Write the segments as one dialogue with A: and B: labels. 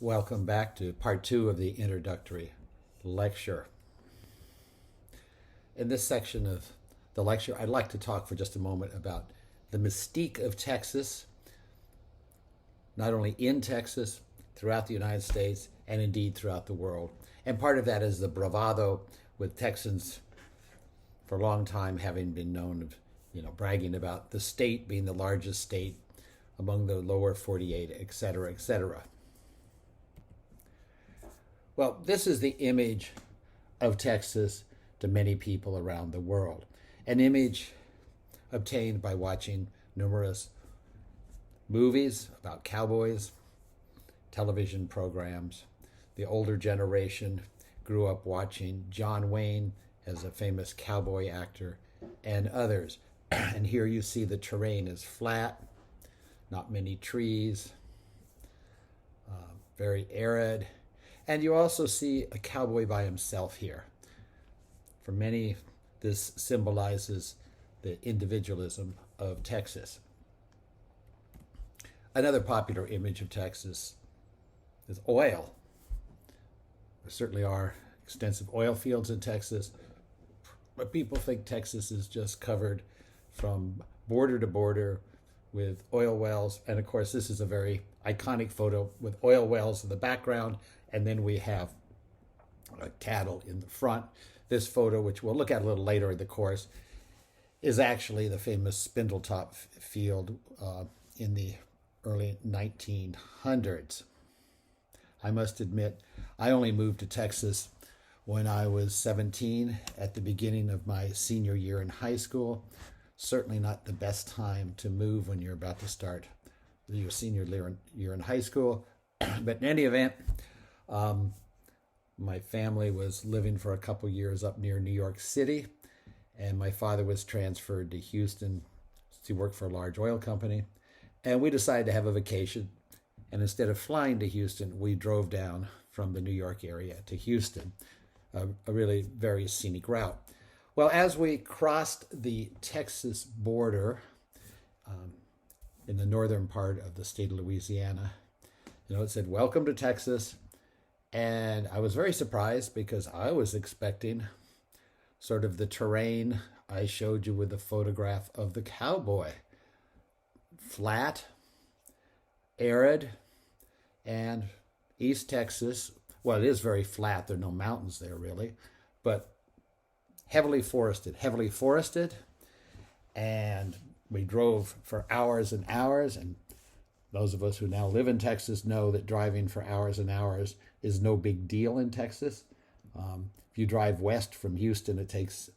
A: Welcome back to part two of the introductory lecture. In this section of the lecture, I'd like to talk for just a moment about the mystique of Texas, not only in Texas, throughout the United States, and indeed throughout the world. And part of that is the bravado with Texans for a long time having been known of, bragging about the state being the largest state among the lower 48, etc., etc. Well, this is the image of Texas to many people around the world. An image obtained by watching numerous movies about cowboys, television programs. The older generation grew up watching John Wayne as a famous cowboy actor and others. And here you see the terrain is flat, not many trees, very arid. And you also see a cowboy by himself here. For many, this symbolizes the individualism of Texas. Another popular image of Texas is oil. There certainly are extensive oil fields in Texas, but people think Texas is just covered from border to border with oil wells. And of course, this is a very iconic photo with oil wells in the background, and then we have cattle in the front. This photo, which we'll look at a little later in the course, is actually the famous Spindletop field in the early 1900s. I must admit, I only moved to Texas when I was 17 at the beginning of my senior year in high school. Certainly not the best time to move when you're about to start your senior year in high school. But in any event, my family was living for a couple years up near New York City, and my father was transferred to Houston to work for a large oil company. And we decided to have a vacation. And instead of flying to Houston, we drove down from the New York area to Houston, a really very scenic route. Well, as we crossed the Texas border in the northern part of the state of Louisiana, it said, "Welcome to Texas." And I was very surprised because I was expecting sort of the terrain I showed you with the photograph of the cowboy. Flat, arid, and East Texas, well, it is very flat. There are no mountains there really, but heavily forested. And we drove for hours and hours. And those of us who now live in Texas know that driving for hours and hours is no big deal in Texas. If you drive west from Houston, it takes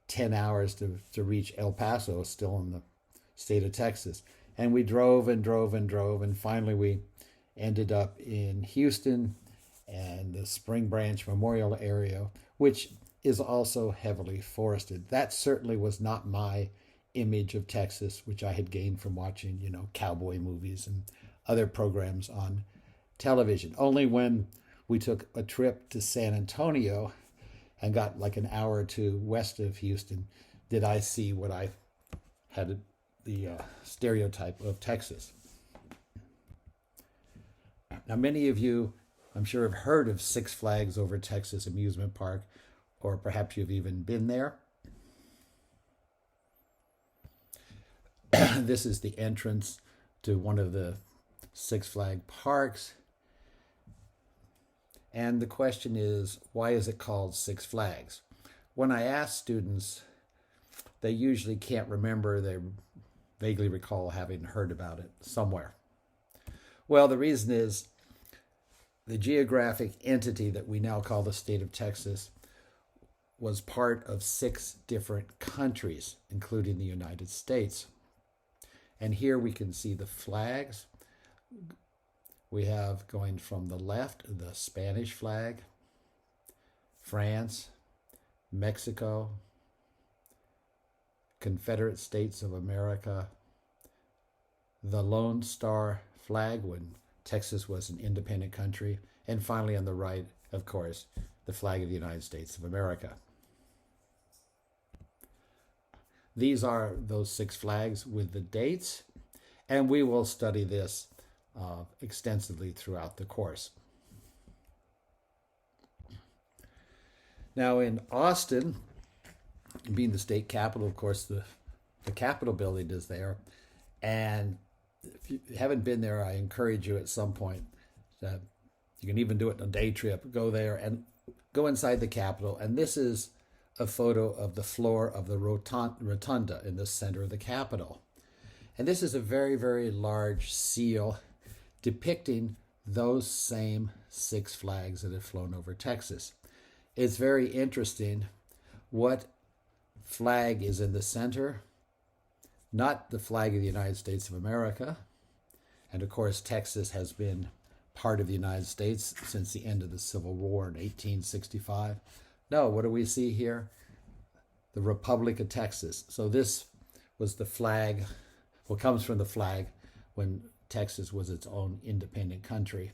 A: 10 hours to reach El Paso, still in the state of Texas. And we drove and drove and drove, and finally we ended up in Houston and the Spring Branch Memorial area, which is also heavily forested. That certainly was not my image of Texas, which I had gained from watching, cowboy movies and other programs on television. Only when we took a trip to San Antonio and got like an hour or two west of Houston did I see what I had the stereotype of Texas. Now, many of you, I'm sure, have heard of Six Flags Over Texas amusement park, or perhaps you've even been there. This is the entrance to one of the Six Flag parks. And the question is, why is it called Six Flags? When I ask students, they usually can't remember. They vaguely recall having heard about it somewhere. Well, the reason is the geographic entity that we now call the state of Texas was part of 6 different countries, including the United States. And here we can see the flags. We have, going from the left, the Spanish flag, France, Mexico, Confederate States of America, the Lone Star flag when Texas was an independent country, and finally on the right, of course, the flag of the United States of America. These are those 6 flags with the dates, and we will study this extensively throughout the course. Now in Austin, being the state capital, of course, the Capitol building is there. And if you haven't been there, I encourage you at some point. You can even do it on a day trip. Go there and go inside the Capitol. And this is a photo of the floor of the rotunda in the center of the Capitol. And this is a very, very large seal depicting those same 6 flags that have flown over Texas. It's very interesting what flag is in the center. Not the flag of the United States of America. And of course, Texas has been part of the United States since the end of the Civil War in 1865. No, what do we see here? The Republic of Texas. So this was the flag, what comes from the flag when Texas was its own independent country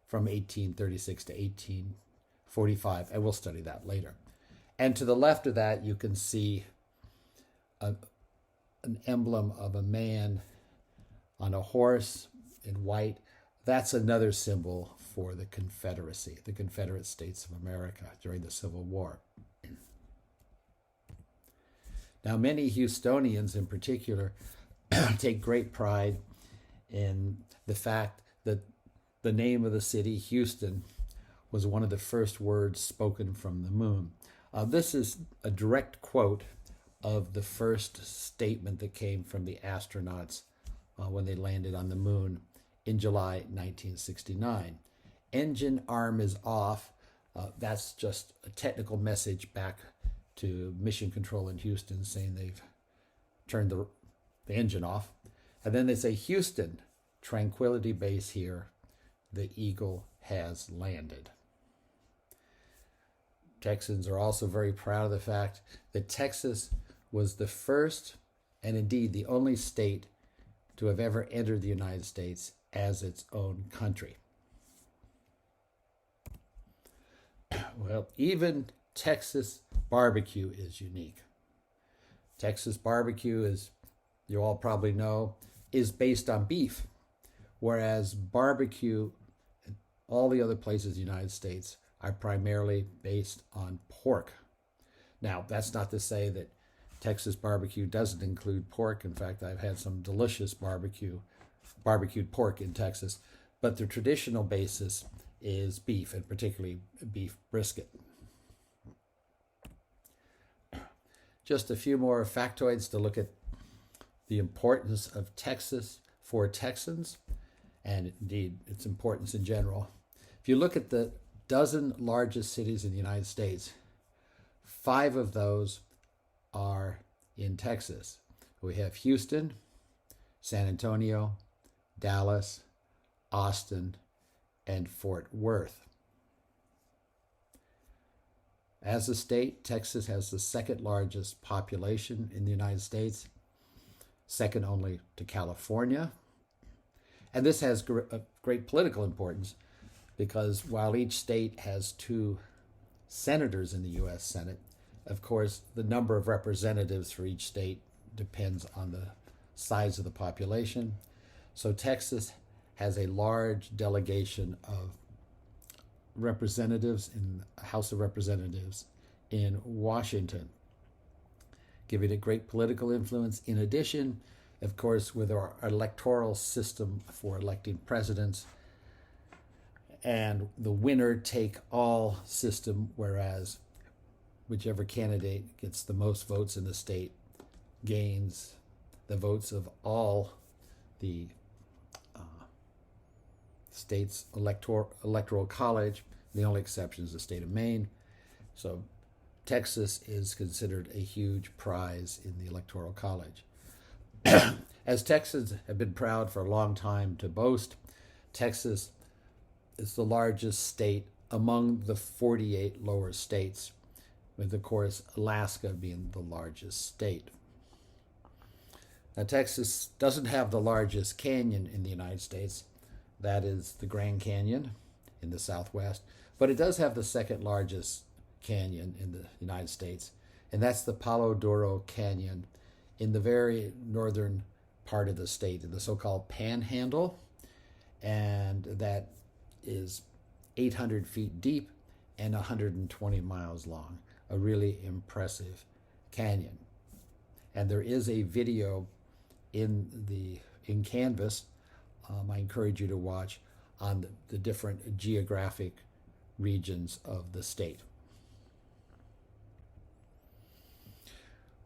A: from 1836 to 1845. And we'll study that later. And to the left of that, you can see an emblem of a man on a horse in white. That's another symbol for the Confederacy, the Confederate States of America during the Civil War. Now, many Houstonians in particular take great pride in the fact that the name of the city, Houston, was one of the first words spoken from the moon. This is a direct quote of the first statement that came from the astronauts when they landed on the moon in July 1969. Engine arm is off. That's just a technical message back to Mission Control in Houston saying they've turned the engine off. And then they say, Houston, tranquility base here. The Eagle has landed. Texans are also very proud of the fact that Texas was the first and indeed the only state to have ever entered the United States as its own country. Well, even Texas barbecue is unique. Texas barbecue, as you all probably know, is based on beef, whereas barbecue in all the other places in the United States are primarily based on pork. Now, that's not to say that Texas barbecue doesn't include pork. In fact, I've had some delicious barbecued pork in Texas, but the traditional basis is beef, and particularly beef brisket. Just a few more factoids to look at the importance of Texas for Texans, and indeed its importance in general. If you look at the dozen largest cities in the United States, 5 of those are in Texas. We have Houston, San Antonio, Dallas, Austin, and Fort Worth. As a state, Texas has the second largest population in the United States, second only to California. And this has great political importance because while each state has 2 senators in the U.S. Senate, of course, the number of representatives for each state depends on the size of the population. So Texas has a large delegation of representatives in the House of Representatives in Washington, giving it great political influence. In addition, of course, with our electoral system for electing presidents and the winner-take-all system, whereas whichever candidate gets the most votes in the state gains the votes of all the state's electoral college. The only exception is the state of Maine. So Texas is considered a huge prize in the electoral college. As Texans have been proud for a long time to boast, Texas is the largest state among the 48 lower states, with, of course, Alaska being the largest state. Now, Texas doesn't have the largest canyon in the United States. That is the Grand Canyon in the southwest. But it does have the second largest canyon in the United States, and that's the Palo Duro Canyon in the very northern part of the state, in the so-called Panhandle. and that is 800 feet deep and 120 miles long. A really impressive canyon. And there is a video in Canvas, I encourage you to watch, on the different geographic regions of the state.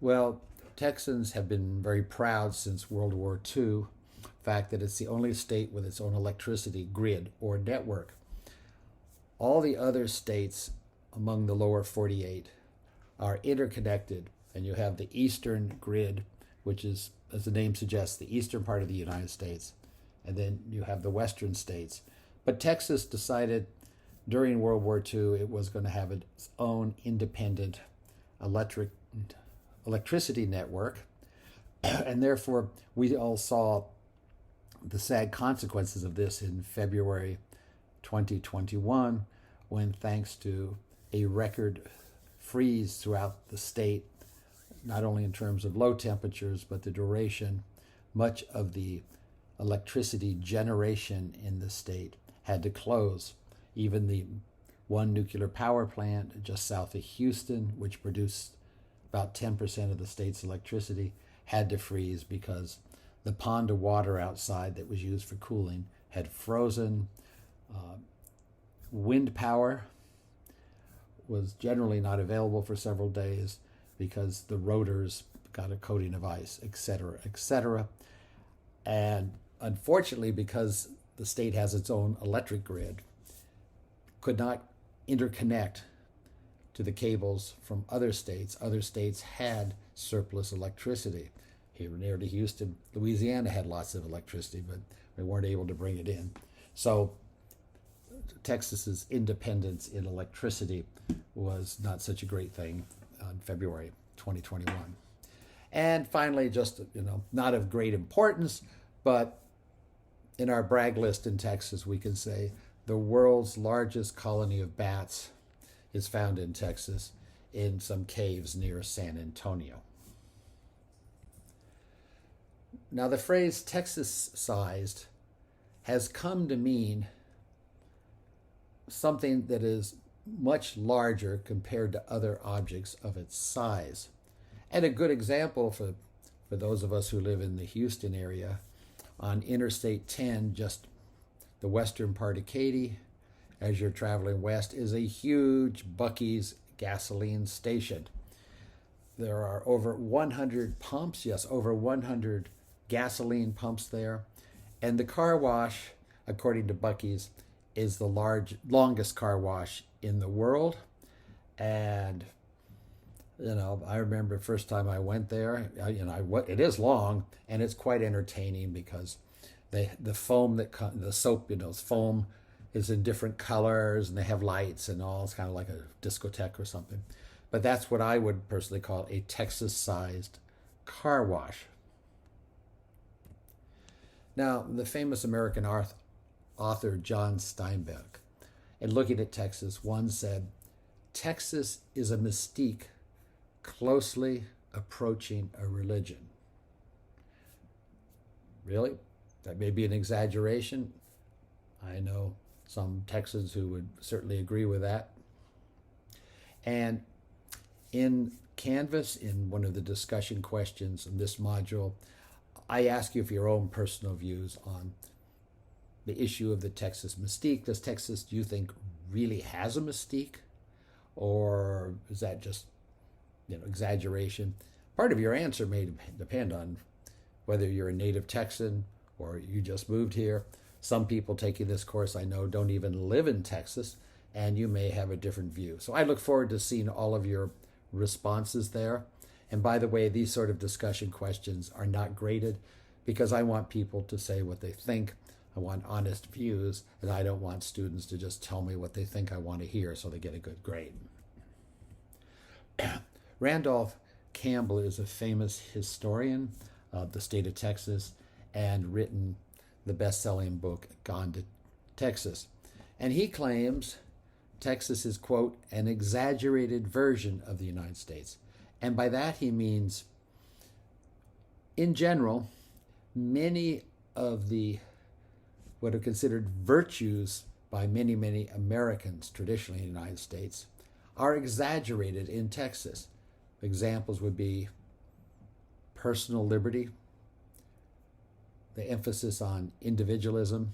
A: Well, Texans have been very proud since World War II, the fact that it's the only state with its own electricity grid or network. All the other states among the lower 48 are interconnected, and you have the eastern grid, which is, as the name suggests, the eastern part of the United States, and then you have the western states. But Texas decided during World War II it was going to have its own independent electricity network, and therefore we all saw the sad consequences of this in February 2021, when, thanks to a record freeze throughout the state, not only in terms of low temperatures but the duration, much of the electricity generation in the state had to close. Even the one nuclear power plant just south of Houston, which produced about 10% of the state's electricity, had to freeze because the pond of water outside that was used for cooling had frozen. Wind power was generally not available for several days because the rotors got a coating of ice, etc., etc. And unfortunately, because the state has its own electric grid, could not interconnect to the cables from other states. Other states had surplus electricity. Here near to Houston, Louisiana had lots of electricity, but they weren't able to bring it in. So Texas's independence in electricity was not such a great thing on February 2021. And finally, just, not of great importance, but in our brag list in Texas, we can say the world's largest colony of bats is found in Texas in some caves near San Antonio. Now, the phrase Texas-sized has come to mean something that is much larger compared to other objects of its size. And a good example for those of us who live in the Houston area, on Interstate 10, just the western part of Katy, as you're traveling west, is a huge Buc-ee's gasoline station. There are over 100 pumps, over 100 gasoline pumps there. And the car wash, according to Buc-ee's, is the longest car wash in the world. And I remember the first time I went there, it is long, and it's quite entertaining because the foam the soap, foam is in different colors, and they have lights and all. It's kind of like a discotheque or something. But that's what I would personally call a Texas-sized car wash. Now, the famous American author John Steinbeck, in looking at Texas, once said, "Texas is a mystique closely approaching a religion." Really? That may be an exaggeration. I know some Texans who would certainly agree with that. And in Canvas, in one of the discussion questions in this module, I ask you for your own personal views on the issue of the Texas mystique. Does Texas, do you think, really has a mystique? Or is that just, exaggeration? Part of your answer may depend on whether you're a native Texan or you just moved here. Some people taking this course, I know, don't even live in Texas, and you may have a different view. So I look forward to seeing all of your responses there. And by the way, these sort of discussion questions are not graded because I want people to say what they think. I want honest views, and I don't want students to just tell me what they think I want to hear so they get a good grade. Randolph Campbell is a famous historian of the state of Texas and written the best-selling book, Gone to Texas. And he claims Texas is, quote, an exaggerated version of the United States. And by that he means, in general, many of the what are considered virtues by many, many Americans traditionally in the United States are exaggerated in Texas. Examples would be personal liberty, the emphasis on individualism,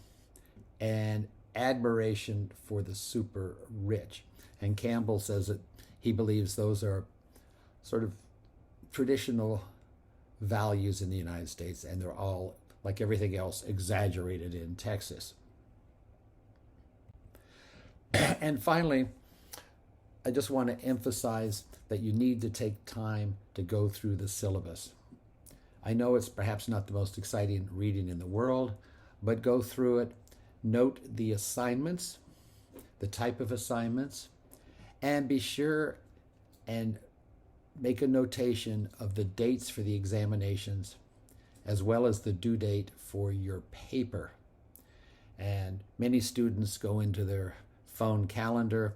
A: and admiration for the super rich. And Campbell says that he believes those are sort of traditional values in the United States, and they're all, like everything else, exaggerated in Texas. And finally, I just want to emphasize that you need to take time to go through the syllabus. I know it's perhaps not the most exciting reading in the world, but go through it, note the assignments, the type of assignments, and be sure and make a notation of the dates for the examinations, as well as the due date for your paper. And many students go into their phone calendar,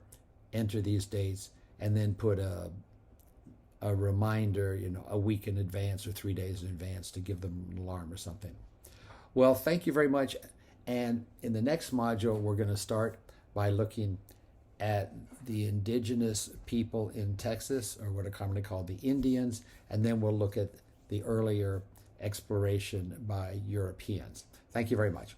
A: enter these dates, and then put a reminder, a week in advance or 3 days in advance to give them an alarm or something. Well, thank you very much. And in the next module, we're going to start by looking at the indigenous people in Texas, or what are commonly called the Indians, and then we'll look at the earlier exploration by Europeans. Thank you very much.